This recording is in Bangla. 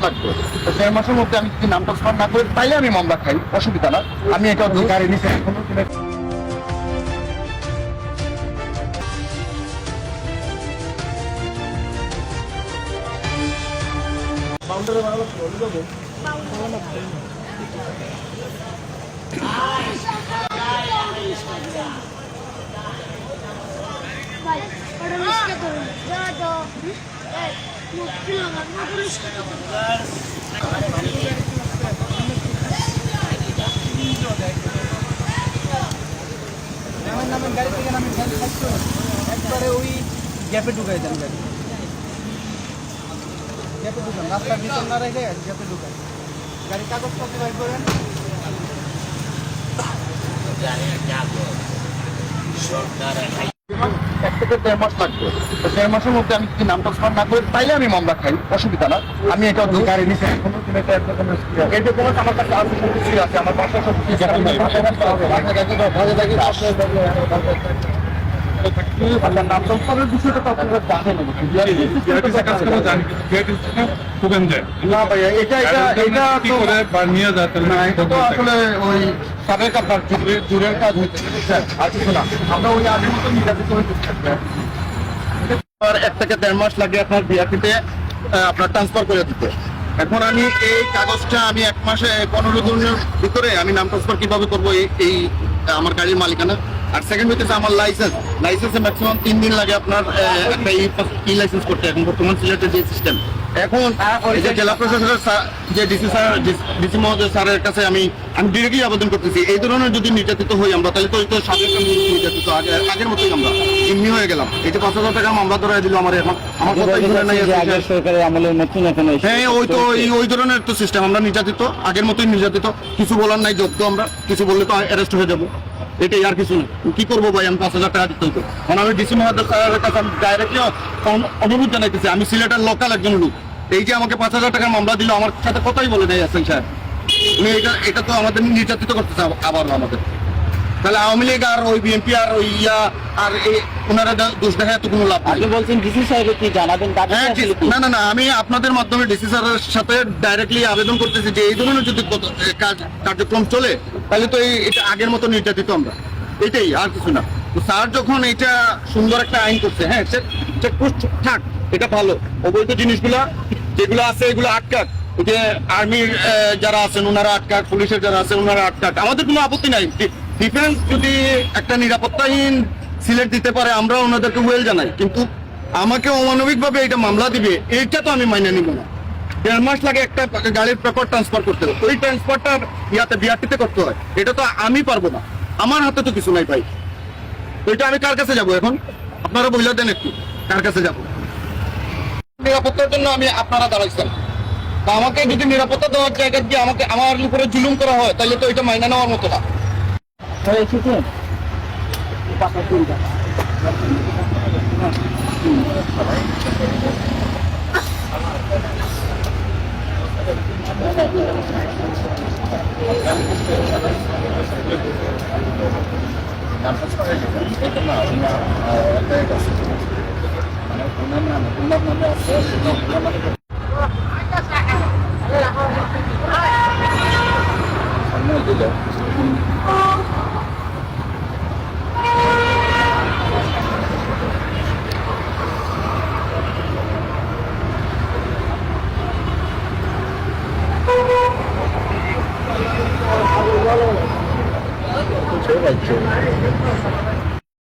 লাগবে। তো 1.5 মাসের মধ্যে আমি যদি নাম ট্রান্সফার না করি তাইলে আমি মামলা খাই, অসুবিধা না। আমি এটা গাড়ি নিচে গাড়ি থেকে নামে একবারে ওই গ্যাপে ঢুকাই দেন গাড়ি, গ্যাপে ঢুকান, রাস্তার ভিতর না রেখে গ্যাপে ঢুকান। গাড়ি কাগজপত্র বাইর করেন। এক থেকে 1.5 মাস লাগবে। তো 1.5 মাসের মধ্যে আমি যদি নাম ট্রান্সফার না করি তাইলে আমি মামলা খাই, অসুবিধা না। আমি এটা গাড়ি নিচে এই ডকুমেন্ট আমার কাছে আছে, সব কিছুই আছে, আমার বাসায় সব কিছু নাম ট্রান্সফারের বিষয়টা তো আপনারা জানেন। না ভাইয়া, এটা তো আসলে ওই সাবেক আপনার জুড়ের কাজ হইতে আর কিছু না। আমরা ওই আগের মতো নির্যাতিত হইতে 1 থেকে 1.5 মাস লাগে আপনার বিআরটিতে আপনার ট্রান্সফার করে দিতে। এখন আমি এই কাগজটা আমি 1 মাসে 15 দিনের ভিতরে আমি নাম ট্রান্সফার কিভাবে করবো এই আমার গাড়ির মালিকানা। আর সেকেন্ড হইতেছে আমার লাইসেন্সে ম্যাক্সিমাম 3 দিন লাগে আপনার একটা ই লাইসেন্স করতে, এখন বর্তমান সিলেটের যে সিস্টেম। এখন এই যে জেলা প্রশাসনের যে ডিসি মহোদয় স্যারের কাছে আমি ডিরেক্টলি আবেদন করতেছি, এই ধরনের যদি নির্যাতিত হই আমরা তাহলে তো সাবেক নির্যাতিত আগের মতোই আমরা এমনি হয়ে গেলাম। এই যে 5,000 টাকা মামলা ধরাই দিল আমার, এখন আমার কথাই শুনে নাই। হ্যাঁ, ওই ধরনের তো সিস্টেম, আমরা নির্যাতিত, আগের মতোই নির্যাতিত, কিছু বলার নাই, যোগ্য আমরা কিছু বললে তো অ্যারেস্ট হয়ে যাবো, এটাই আর কিছু না। কি করবো ভাই, আমি 5,000 টাকা দিতে হতো। কারণ আমি ডিসি মহোদয় স্যারের কাছে আমি ডাইরেক্টলি অনুরোধ জানাইতেছি, আমি সিলেটের লোকাল একজন লোক, এই যে আমাকে 5,000 টাকার মামলা দিল, আমার সাথে কথাই বলে দেয় এসএন সাহেব, এটা তো আমাদের নির্যাতিত করতেছে আবার আমাদের। তাহলে আওয়ামী লীগ আর ওই বিএনপি আর ওই আর ওনারা দোষ দেখা এত কোনো লাভ নেই। বলছেন ডিসি সাহেবের কি জানাবেন? না, আমি আপনাদের মাধ্যমে ডিসি স্যারের সাথে ডাইরেক্টলি আবেদন করতেছি যে এই ধরনের যদি কার্যক্রম চলে তাহলে তো এটা আগের মতো নির্যাতিত আমরা, এটাই আর কিছু না। তো স্যার যখন এটা সুন্দর একটা আইন করছে, হ্যাঁ চেকপোস্ট থাক, এটা ভালো, অবৈধ জিনিসগুলা যেগুলো আছে এগুলো আটকাক, যে আর্মির যারা আছেন ওনারা আটকাক, পুলিশের যারা আছেন ওনারা আটকাক, আমাদের কোনো আপত্তি নাই। ডিফেন্স যদি একটা নিরাপত্তাহীন সিলেট দিতে পারে আমরা ওনাদেরকে ওয়েল জানাই, কিন্তু আমাকে অমানবিক ভাবে এটা মামলা দিবে এইটা তো আমি মাইনে নিব না। 1.5 মাস লাগে একটা গাড়ির পেপার ট্রান্সফার করতে, ওই ট্রান্সফারটা বিআরটিতে করতে হয়, এটা তো আমি পারবো না, আমার হাতে তো কিছু নাই ভাই। ওইটা আমি কার কাছে যাবো এখন? আপনারা বইলা দেন একটু, কার কাছে যাবো? নিরাপত্তার জন্য আমি আপনারা দাঁড়াইছেন, তা আমাকে যদি নিরাপত্তা দেওয়ার জায়গা দিয়ে আমাকে আমার উপরে জুলুম করা হয় তাহলে তো এটা মাইনা নেওয়ার মতো না।